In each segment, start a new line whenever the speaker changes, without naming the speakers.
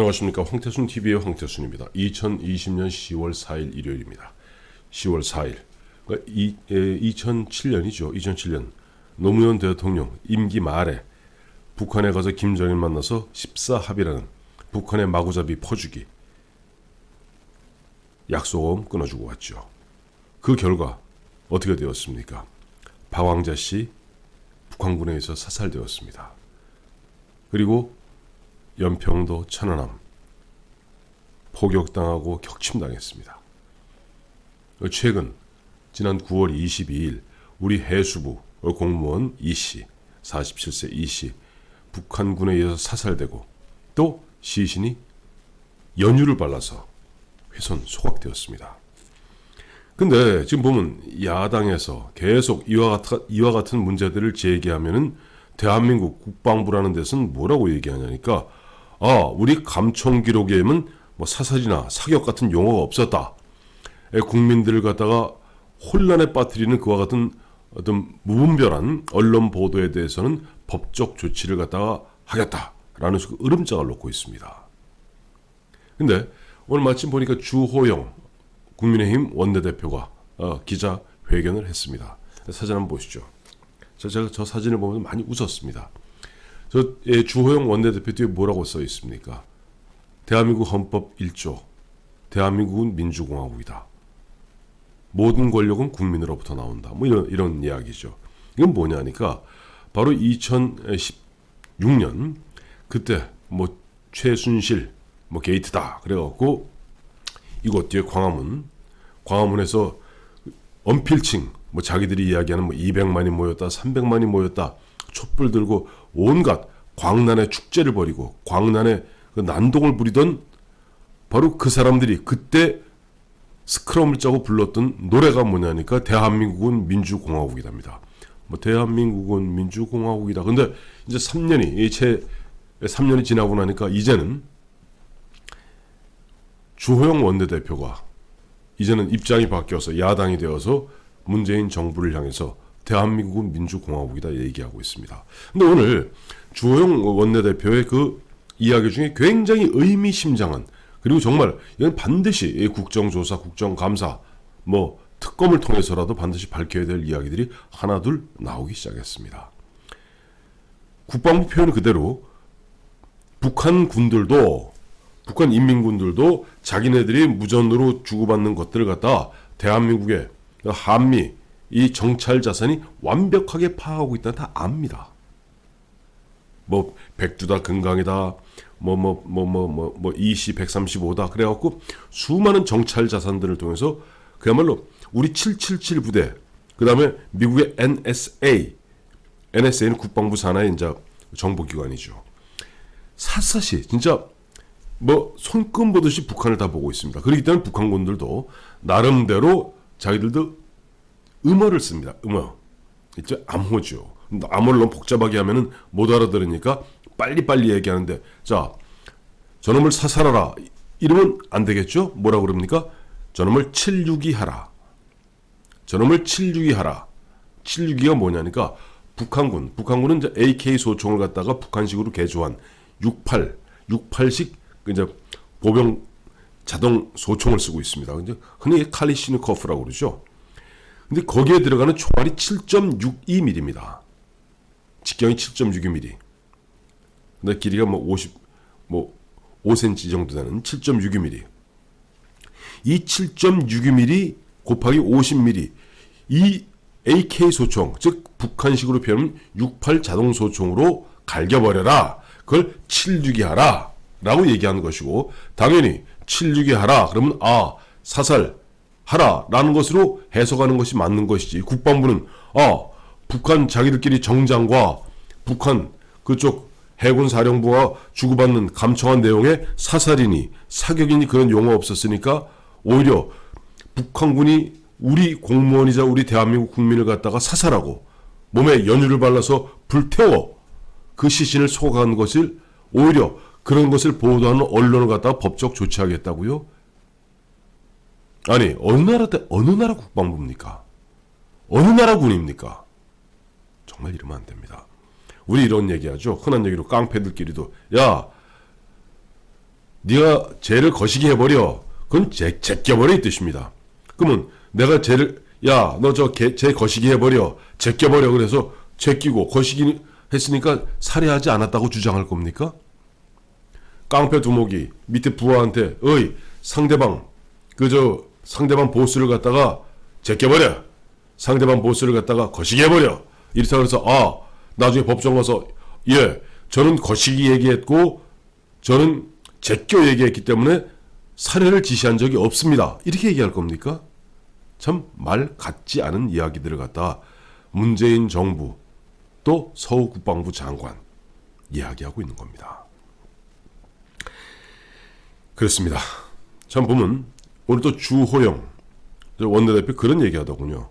안녕하십니까. 황태순 TV의 황태순입니다. 2020년 10월 4일 일요일입니다. 10월 4일. 2007년이죠. 2007년 노무현 대통령 임기 말에 북한에 가서 김정일 만나서 14합의라는 북한의 마구잡이 퍼주기 약속음 끊어주고 왔죠. 그 결과 어떻게 되었습니까? 박왕자 씨 북한군에 의해서 사살되었습니다. 그리고 연평도 천안함 포격당하고 격침당했습니다. 최근 지난 9월 22일 우리 해수부 공무원 이씨 47세 이씨 북한군에 의해서 사살되고 또 시신이 연유를 발라서 훼손 소각되었습니다. 근데 지금 보면 야당에서 계속 이와 같은 문제들을 제기하면은 대한민국 국방부라는 데서는 뭐라고 얘기하냐니까 우리 감청 기록에는 뭐 사살이나 사격 같은 용어가 없었다. 국민들을 갖다가 혼란에 빠뜨리는 그와 같은 어떤 무분별한 언론 보도에 대해서는 법적 조치를 갖다가 하겠다라는 식으로 으름장을 놓고 있습니다. 근데 오늘 마침 보니까 주호영 국민의힘 원내대표가 기자회견을 했습니다. 사진 한번 보시죠. 제가 저 사진을 보면서 많이 웃었습니다. 주호영 원내대표 뒤에 뭐라고 써 있습니까? 대한민국 헌법 1조 대한민국은 민주공화국이다. 모든 권력은 국민으로부터 나온다. 뭐 이런 이야기죠. 이건 뭐냐니까 바로 2016년 그때 뭐 최순실 뭐 게이트다 그래갖고 이곳 뒤에 광화문에서 언필칭 뭐 자기들이 이야기하는 뭐 200만이 모였다 300만이 모였다 촛불 들고 온갖 광란의 축제를 벌이고 광란의 그 난동을 부리던 바로 그 사람들이 그때 스크럼을 짜고 불렀던 노래가 뭐냐니까 대한민국은 민주공화국이답니다. 뭐 대한민국은 민주공화국이다. 근데 이제 3년이 지나고 나니까 이제는 주호영 원내대표가 이제는 입장이 바뀌어서 야당이 되어서 문재인 정부를 향해서 대한민국은 민주공화국이다 얘기하고 있습니다. 근데 오늘 주호영 원내대표의 그 이야기 중에 굉장히 의미심장한 그리고 정말 이건 반드시 국정조사, 국정감사, 뭐 특검을 통해서라도 반드시 밝혀야 될 이야기들이 하나둘 나오기 시작했습니다. 국방부 표현 그대로 북한 인민군들도 자기네들이 무전으로 주고받는 것들을 갖다 대한민국의 한미 이 정찰 자산이 완벽하게 파악하고 있다는 다 압니다. 뭐 백두다 금강이다 뭐 이시 135다 그래갖고 수많은 정찰 자산들을 통해서 그야말로 우리 777 부대 그 다음에 미국의 NSA는 국방부 산하의 이제 정보기관이죠. 샅샅이 진짜 뭐 손금 보듯이 북한을 다 보고 있습니다. 그렇기 때문에 북한군들도 나름대로 자기들도 음어를 씁니다. 음어. 있죠? 암호죠. 암호를 너무 복잡하게 하면은 못 알아들으니까 빨리빨리 얘기하는데 자, 저놈을 사살하라. 이러면 안 되겠죠? 뭐라고 그럽니까? 저놈을 762 하라. 저놈을 762 하라. 762가 뭐냐니까 북한군은 이제 AK 소총을 갖다가 북한식으로 개조한 68식 이제 보병 자동 소총을 쓰고 있습니다. 이제 흔히 칼리시니코프라고 그러죠. 근데 거기에 들어가는 총알이 7.62mm입니다. 직경이 7.62mm. 근데 길이가 뭐 5cm 정도 되는 7.62mm. 이 7.62mm 곱하기 50mm. 이 AK 소총, 즉 북한식으로 표현하면 68 자동 소총으로 갈겨버려라. 그걸 762 하라. 라고 얘기하는 것이고 당연히 762 하라. 그러면 사살 하라. 라는 것으로 해석하는 것이 맞는 것이지. 국방부는 북한 자기들끼리 정장과 북한 그쪽 해군 사령부가 주고받는 감청한 내용에 사살이니 사격이니 그런 용어 없었으니까 오히려 북한군이 우리 공무원이자 우리 대한민국 국민을 갖다가 사살하고 몸에 연유를 발라서 불태워 그 시신을 소각한 것을 오히려 그런 것을 보도하는 언론을 갖다가 법적 조치하겠다고요? 아니 어느 나라 국방부입니까? 어느 나라 군입니까? 정말 이러면 안 됩니다. 우리 이런 얘기하죠. 흔한 얘기로 깡패들끼리도 야 네가 쟤를 거시기 해버려. 그건 제껴버려 이 뜻입니다. 그러면 내가 쟤를 야 너 쟤 거시기 해버려. 제껴버려. 그래서 제끼고 거시기 했으니까 살해하지 않았다고 주장할 겁니까? 깡패 두목이 밑에 부하한테 어이 상대방 상대방 보스를 갖다가 제껴버려. 상대방 보스를 갖다가 거시기 해버려. 이렇다고 해서 나중에 법정 가서 예 저는 거시기 얘기했고 저는 제껴 얘기했기 때문에 살해를 지시한 적이 없습니다. 이렇게 얘기할 겁니까? 참 말 같지 않은 이야기들을 갖다 문재인 정부 또 서욱 국방부 장관 이야기하고 있는 겁니다. 그렇습니다. 참 보면 오늘 또 주호영 원내대표 그런 얘기하더군요.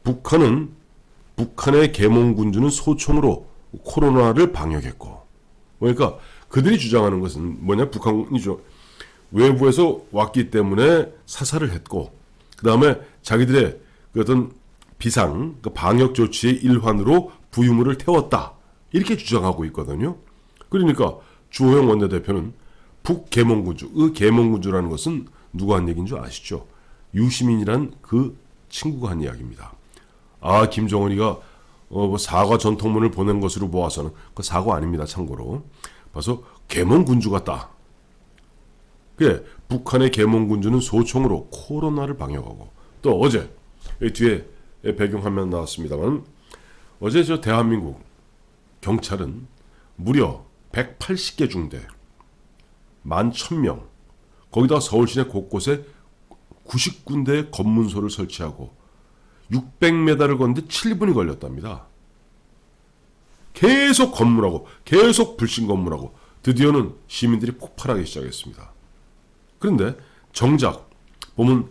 북한의 계몽군주는 소총으로 코로나를 방역했고, 그러니까 그들이 주장하는 것은 뭐냐? 북한이죠. 외부에서 왔기 때문에 사살을 했고, 그 다음에 자기들의 그 어떤 방역 조치의 일환으로 부유물을 태웠다. 이렇게 주장하고 있거든요. 그러니까 주호영 원내대표는 북계몽군주, 계몽군주라는 것은 누가 한 얘기인 줄 아시죠? 유시민이란 그 친구가 한 이야기입니다. 김정은이가 사과 전통문을 보낸 것으로 보아서는 그 사과 아닙니다. 참고로. 봐서 계몽군주 같다. 그래, 북한의 계몽군주는 소총으로 코로나를 방역하고 또 어제 여기 뒤에 배경화면 나왔습니다만 어제 저 대한민국 경찰은 무려 180개 중대 11,000명 거기다 서울 시내 곳곳에 90군데의 검문소를 설치하고 600m를 걷는데 7분이 걸렸답니다. 계속 검문하고 계속 불신 검문하고 드디어는 시민들이 폭발하기 시작했습니다. 그런데 정작 보면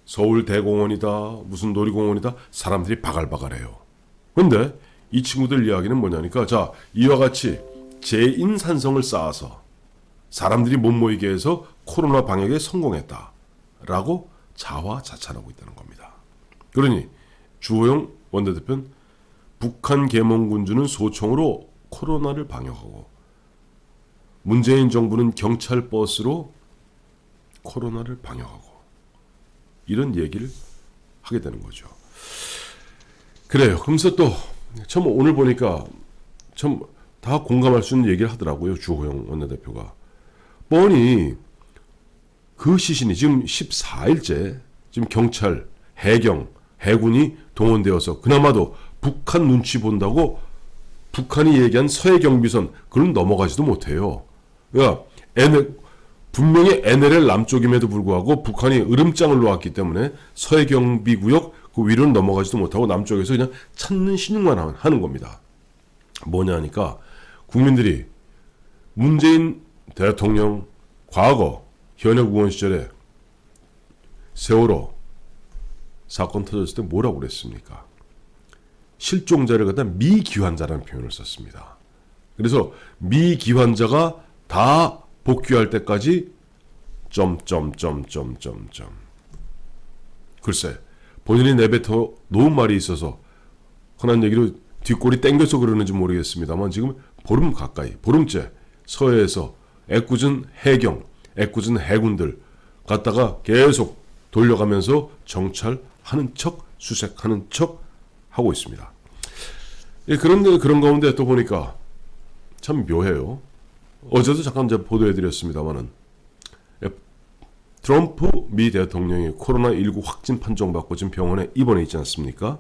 서울대공원이다 무슨 놀이공원이다 사람들이 바글바글해요. 그런데 이 친구들 이야기는 뭐냐니까 자 이와 같이 재인산성을 쌓아서 사람들이 못 모이게 해서 코로나 방역에 성공했다라고 자화자찬하고 있다는 겁니다. 그러니 주호영 원내대표는 북한 계몽군주는 소총으로 코로나를 방역하고 문재인 정부는 경찰 버스로 코로나를 방역하고 이런 얘기를 하게 되는 거죠. 그래요. 그러면서 또 참 오늘 보니까 참 다 공감할 수 있는 얘기를 하더라고요. 주호영 원내대표가. 뻔히 그 시신이 지금 14일째 지금 경찰, 해경, 해군이 동원되어서 그나마도 북한 눈치 본다고 북한이 얘기한 서해 경비선 그건 넘어가지도 못해요. 그러니까 분명히 NLL 남쪽임에도 불구하고 북한이 으름장을 놓았기 때문에 서해 경비구역 그 위로는 넘어가지도 못하고 남쪽에서 그냥 찾는 신용만 하는 겁니다. 뭐냐 하니까 국민들이 문재인 대통령 과거 현역 의원 시절에 세월호 사건 터졌을 때 뭐라고 그랬습니까? 실종자를 갖다 미기환자라는 표현을 썼습니다. 그래서 미기환자가 다 복귀할 때까지 글쎄 본인이 내뱉어 놓은 말이 있어서 흔한 얘기로 뒷골이 땡겨서 그러는지 모르겠습니다만 지금 보름 가까이 보름째 서해에서 애꿎은 해경 애꿎은 해군들 갖다가 계속 돌려가면서 정찰하는 척 수색하는 척 하고 있습니다. 예, 그런 가운데 또 보니까 참 묘해요. 어제도 잠깐 제가 보도해드렸습니다만은 트럼프 미 대통령이 코로나19 확진 판정받고 지금 병원에 입원해 있지 않습니까?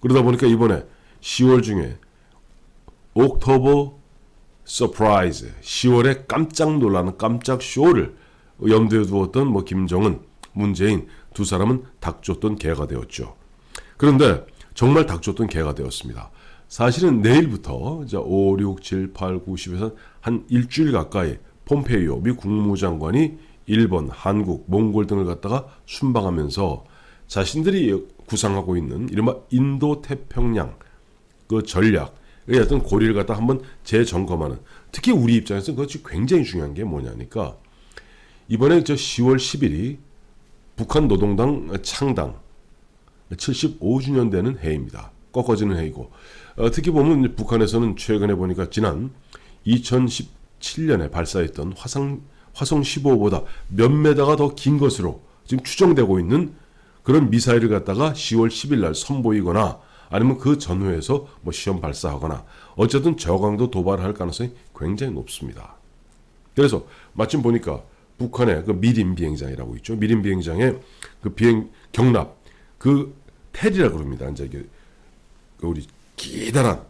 그러다 보니까 이번에 10월 중에 옥토버 서프라이즈 10월에 깜짝 놀라는 깜짝 쇼를 염두에 두었던 김정은, 문재인 두 사람은 닥쳤던 개가 되었죠. 그런데 정말 닥쳤던 개가 되었습니다. 사실은 내일부터 5, 6, 7, 8, 9, 10에서 한 일주일 가까이 폼페이오 미 국무장관이 일본, 한국, 몽골 등을 갖다가 순방하면서 자신들이 구상하고 있는 이른바 인도태평양 그 전략의 어떤 고리를 갖다 한번 재점검하는 특히 우리 입장에서 그것이 굉장히 중요한 게 뭐냐니까 이번에 10월 10일이 북한 노동당 창당 75주년 되는 해입니다. 꺾어지는 해이고 특히 보면 북한에서는 최근에 보니까 지난 2017 2017년에 발사했던 화성 15보다 몇 메다가 더 긴 것으로 지금 추정되고 있는 그런 미사일을 갖다가 10월 10일 날 선보이거나 아니면 그 전후에서 뭐 시험 발사하거나 어쨌든 저강도 도발을 할 가능성이 굉장히 높습니다. 그래서 마침 보니까 북한의 그 미림 비행장이라고 있죠. 미림 비행장의 그 비행 경납 그 텔이라고 그럽니다. 이제 이게 그 우리 기다란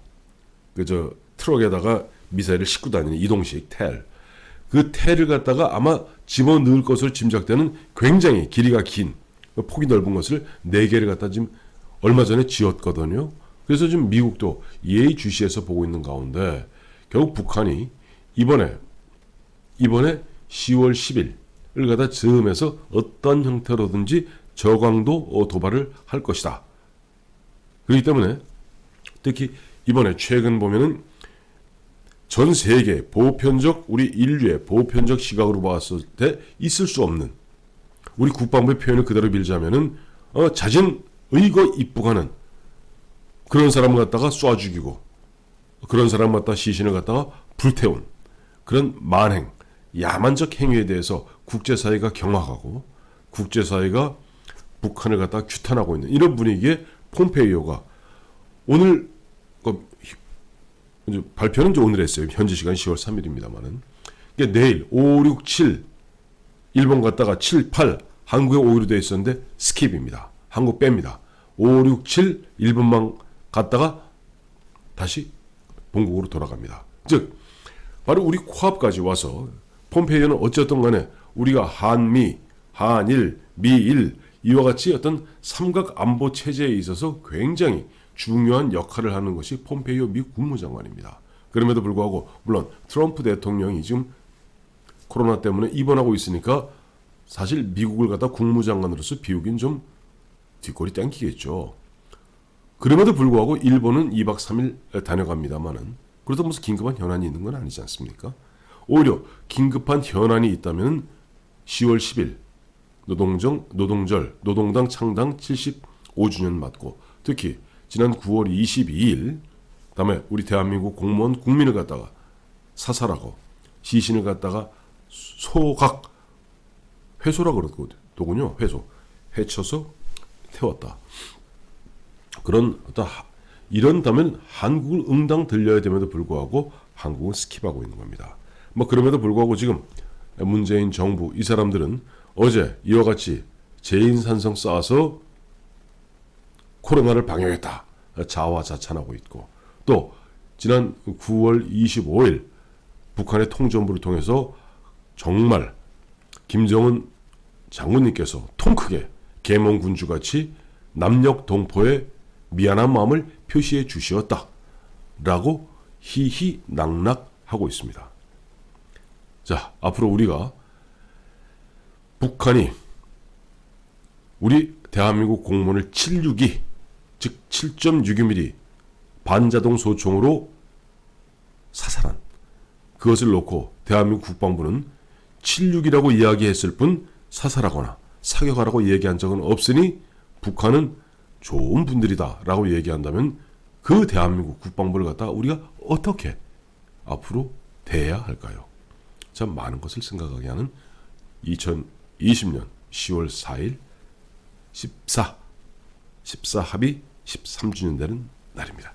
그저 트럭에다가 미사일을 싣고 다니는 이동식 텔. 그 텔을 갖다가 아마 집어넣을 것으로 짐작되는 굉장히 길이가 긴 폭이 넓은 것을 4개를 갖다 지금 얼마 전에 지었거든요. 그래서 지금 미국도 예의주시해서 보고 있는 가운데 결국 북한이 이번에 10월 10일을 갖다 즈음해서 어떤 형태로든지 저강도 도발을 할 것이다. 그렇기 때문에 특히 이번에 최근 보면은 전 세계 보편적 우리 인류의 보편적 시각으로 봤을 때 있을 수 없는 우리 국방부의 표현을 그대로 빌자면은 잦은 의거 입부가는 그런 사람을 갖다가 쏴 죽이고 그런 사람을 갖다가 시신을 갖다가 불태운 그런 만행 야만적 행위에 대해서 국제사회가 경악하고 국제사회가 북한을 갖다가 규탄하고 있는 이런 분위기에 폼페이오가 오늘 이제 발표는 이제 오늘 했어요. 현지 시간 10월 3일입니다만은. 그러니까 내일 5, 6, 7 일본 갔다가 7, 8 한국에 오기로 되어 있었는데 스킵입니다. 한국 뺍니다. 5, 6, 7 일본만 갔다가 다시 본국으로 돌아갑니다. 즉 바로 우리 코앞까지 와서 폼페이오는 어쨌든 간에 우리가 한미, 한일, 미일 이와 같이 어떤 삼각 안보 체제에 있어서 굉장히 중요한 역할을 하는 것이 폼페이오 미국 국무장관입니다. 그럼에도 불구하고 물론 트럼프 대통령이 지금 코로나 때문에 입원하고 있으니까 사실 미국을 갖다 국무장관으로서 비우긴 좀 뒷골이 땡기겠죠. 그럼에도 불구하고 일본은 2박 3일 다녀갑니다만은 그래도 무슨 긴급한 현안이 있는 건 아니지 않습니까? 오히려 긴급한 현안이 있다면 10월 10일 노동당 창당 75주년 맞고 특히 지난 9월 22일 다음에 우리 대한민국 공무원 국민을 갖다가 사살하고 시신을 갖다가 소각 회소라 그러더군요. 회소 해쳐서 태웠다. 그런 어떤 이런다면 한국을 응당 들려야 됨에도 불구하고 한국은 스킵하고 있는 겁니다. 뭐 그럼에도 불구하고 지금 문재인 정부 이 사람들은 어제 이와 같이 재인산성 쌓아서 코로나를 방역했다. 자화자찬하고 있고 또 지난 9월 25일 북한의 통전부를 통해서 정말 김정은 장군님께서 통 크게 계몽군주같이 남녘동포에 미안한 마음을 표시해 주시었다. 라고 희희낙낙하고 있습니다. 자, 앞으로 우리가 북한이 우리 대한민국 공무원을 762 즉 7.62mm 반자동 소총으로 사살한 그것을 놓고 대한민국 국방부는 762라고 이야기했을 뿐 사살하거나 사격하라고 얘기한 적은 없으니 북한은 좋은 분들이다 라고 얘기한다면 그 대한민국 국방부를 갖다 우리가 어떻게 앞으로 대해야 할까요? 참 많은 것을 생각하게 하는 2020년 10월 4일 14 합의 13주년 되는 날입니다.